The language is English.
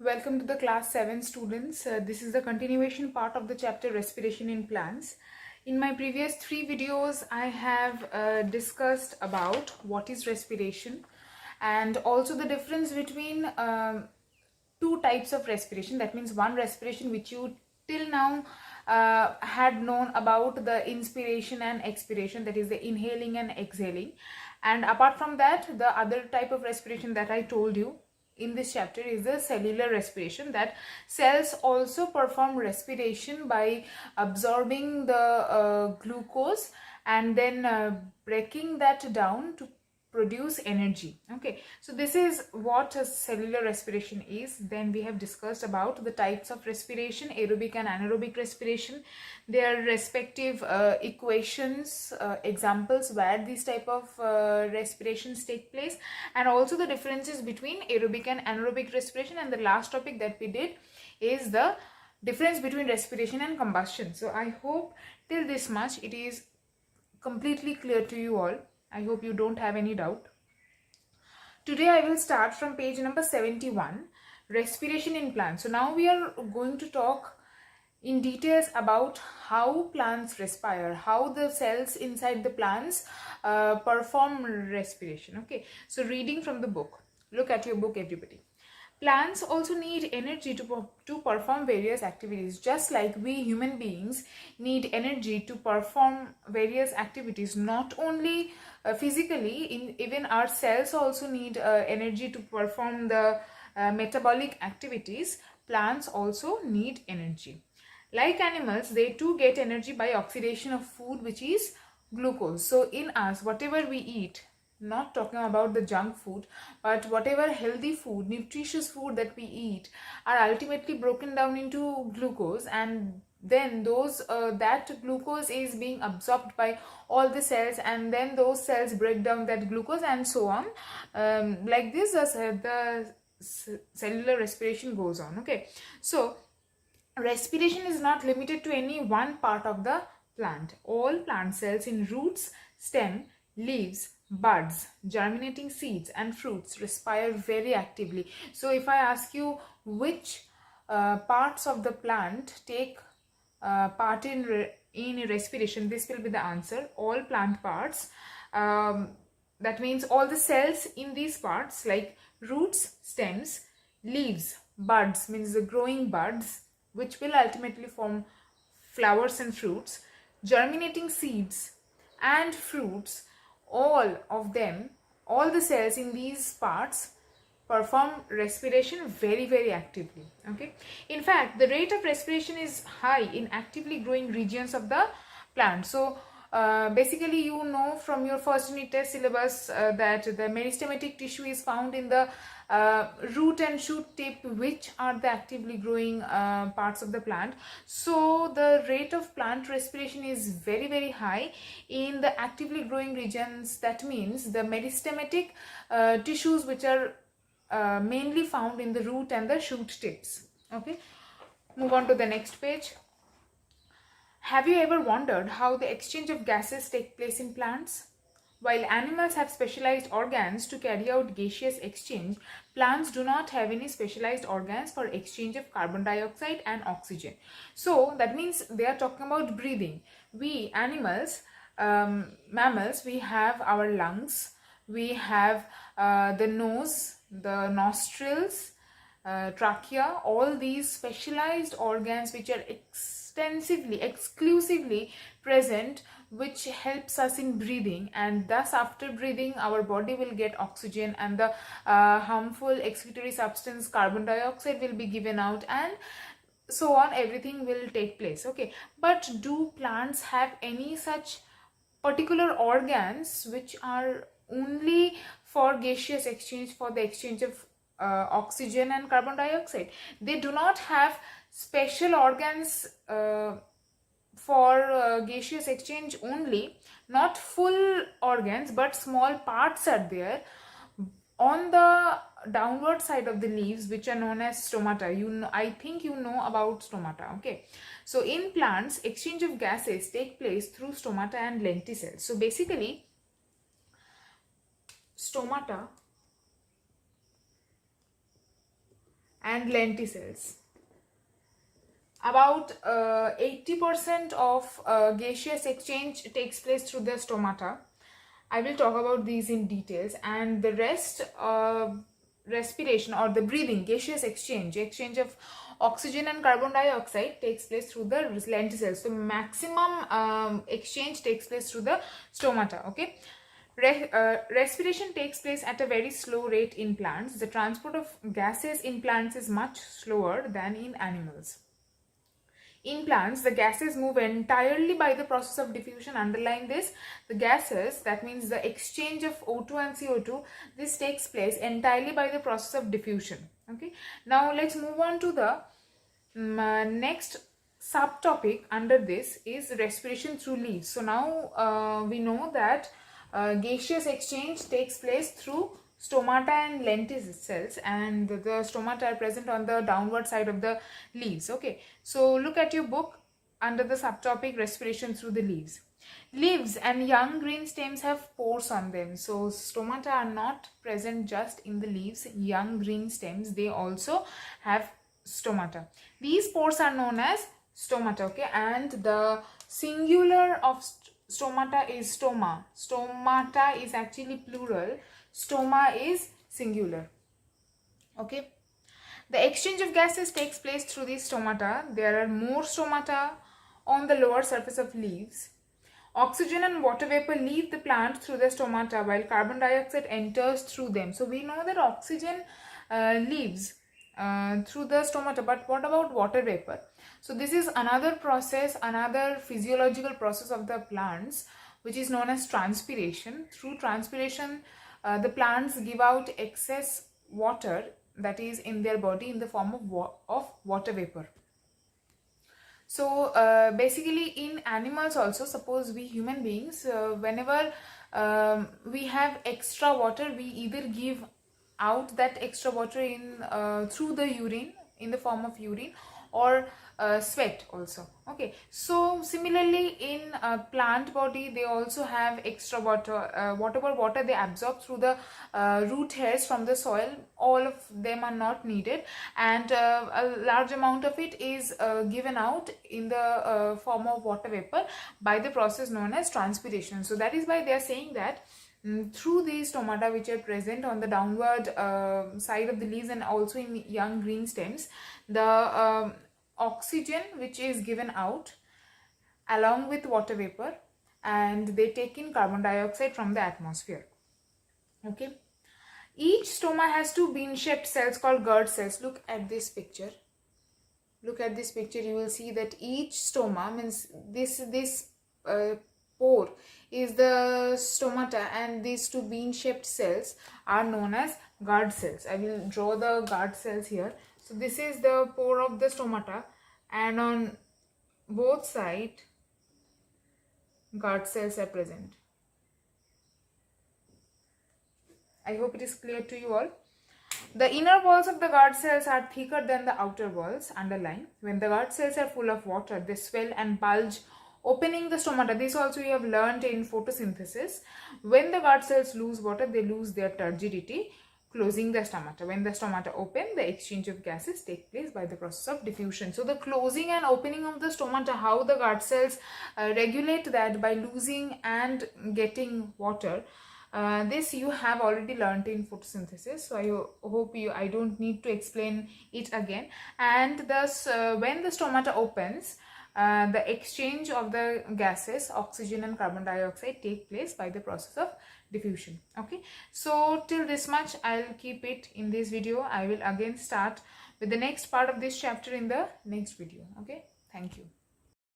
Welcome to the class 7 students. This is the continuation part of the chapter respiration in plants. In my previous 3 videos, I have discussed about what is respiration and also the difference between two types of respiration. That means one respiration which you till now had known about, the inspiration and expiration, that is the inhaling and exhaling. And apart from that, the other type of respiration that I told you in this chapter is the cellular respiration, that cells also perform respiration by absorbing the glucose and then breaking that down to produce energy. Okay, so this is what a cellular respiration is. Then we have discussed about the types of respiration, aerobic and anaerobic respiration, their respective equations, examples where these type of respirations take place, and also the differences between aerobic and anaerobic respiration. And the last topic that we did is the difference between respiration and combustion. So I hope till this much it is completely clear to you all. I hope you don't have any doubt. Today I will start from page number 71, respiration in plants. So now we are going to talk in details about how plants respire, how the cells inside the plants perform respiration. Okay, so reading from the book. Look at your book, everybody. Plants also need energy to perform various activities, just like we human beings need energy to perform various activities. Not only physically, even our cells also need energy to perform the metabolic activities. Plants also need energy. Like animals, they too get energy by oxidation of food, which is glucose. So in us, whatever we eat, not talking about the junk food, but whatever healthy food, nutritious food that we eat, are ultimately broken down into glucose, and then those that glucose is being absorbed by all the cells, and then those cells break down that glucose, and so on. Like this, the cellular respiration goes on. Okay, so respiration is not limited to any one part of the plant. All plant cells in roots, stem, leaves, buds, germinating seeds and fruits respire very actively. So if I ask you which parts of the plant take part in respiration, this will be the answer. All plant parts. That means all the cells in these parts, like roots, stems, leaves, buds means the growing buds, which will ultimately form flowers and fruits, germinating seeds and fruits, all of them, all the cells in these parts perform respiration very actively. Okay, in fact the rate of respiration is high in actively growing regions of the plant. So basically, you know from your first unit test syllabus that the meristematic tissue is found in the root and shoot tip, which are the actively growing parts of the plant. So the rate of plant respiration is very high in the actively growing regions. That means the meristematic tissues, which are mainly found in the root and the shoot tips. Okay, move on to the next page. Have you ever wondered how the exchange of gases take place in plants? While animals have specialized organs to carry out gaseous exchange, plants do not have any specialized organs for exchange of carbon dioxide and oxygen. So that means they are talking about breathing. We animals, mammals, we have our lungs, we have the nose, the nostrils, trachea, all these specialized organs which are exclusively present, which helps us in breathing, and thus after breathing our body will get oxygen, and the harmful excretory substance carbon dioxide will be given out, and so on, everything will take place. Okay, but do plants have any such particular organs which are only for gaseous exchange, for the exchange of oxygen and carbon dioxide? They do not have special organs for gaseous exchange only, not full organs, but small parts are there on the downward side of the leaves, which are known as stomata. You know, I think you know about stomata. Okay, so in plants, exchange of gases take place through stomata and lenticels. So basically, stomata and lenticels. About 80% of gaseous exchange takes place through the stomata. I will talk about these in details, and the rest, respiration or the breathing, gaseous exchange of oxygen and carbon dioxide takes place through the lenticels. So maximum exchange takes place through the stomata. Okay. Respiration takes place at a very slow rate in plants. The transport of gases in plants is much slower than in animals. In plants, the gases move entirely by the process of diffusion. Underline this. The gases, that means the exchange of O2 and CO2, this takes place entirely by the process of diffusion. Okay. Now let's move on to the next subtopic under this is respiration through leaves. So now we know that gaseous exchange takes place through stomata and lenticels, and the stomata are present on the downward side of the leaves. Okay, so look at your book under the subtopic respiration through the leaves. Leaves and young green stems have pores on them. So stomata are not present just in the leaves. Young green stems, they also have stomata. These pores are known as stomata. Okay, and the singular of stomata is stoma. Stomata is actually plural. Stoma is singular. Okay. The exchange of gases takes place through these stomata. There are more stomata on the lower surface of leaves. Oxygen and water vapor leave the plant through the stomata while carbon dioxide enters through them. So we know that oxygen leaves through the stomata, but what about water vapor? So this is another process, another physiological process of the plants, which is known as transpiration. Through transpiration, the plants give out excess water that is in their body in the form of water vapor. So basically in animals also, suppose we human beings, whenever we have extra water, we either give out that extra water in through the urine, in the form of urine, or sweat also. Okay, so similarly in plant body, they also have extra water. Whatever water they absorb through the root hairs from the soil, all of them are not needed, and a large amount of it is given out in the form of water vapor by the process known as transpiration. So that is why they are saying that through these stomata, which are present on the downward side of the leaves and also in young green stems, the oxygen which is given out along with water vapor, and they take in carbon dioxide from the atmosphere. Okay, each stoma has two bean-shaped cells called gourd cells. Look at this picture. Look at this picture. You will see that each stoma means this pore is the stomata, and these two bean-shaped cells are known as gourd cells. I will draw the gourd cells here. So this is the pore of the stomata, and on both sides gourd cells are present. I hope it is clear to you all. The inner walls of the gourd cells are thicker than the outer walls. Underline. When the gourd cells are full of water, they swell and bulge, opening the stomata. This also you have learned in photosynthesis. When the gourd cells lose water, they lose their turgidity, closing the stomata. When the stomata open, the exchange of gases take place by the process of diffusion. So the closing and opening of the stomata, how the gourd cells regulate that by losing and getting water. This you have already learned in photosynthesis, so I hope I don't need to explain it again. And thus when the stomata opens, the exchange of the gases, oxygen and carbon dioxide, take place by the process of diffusion. Okay, so till this much I'll keep it in this video. I will again start with the next part of this chapter in the next video. Okay, thank you.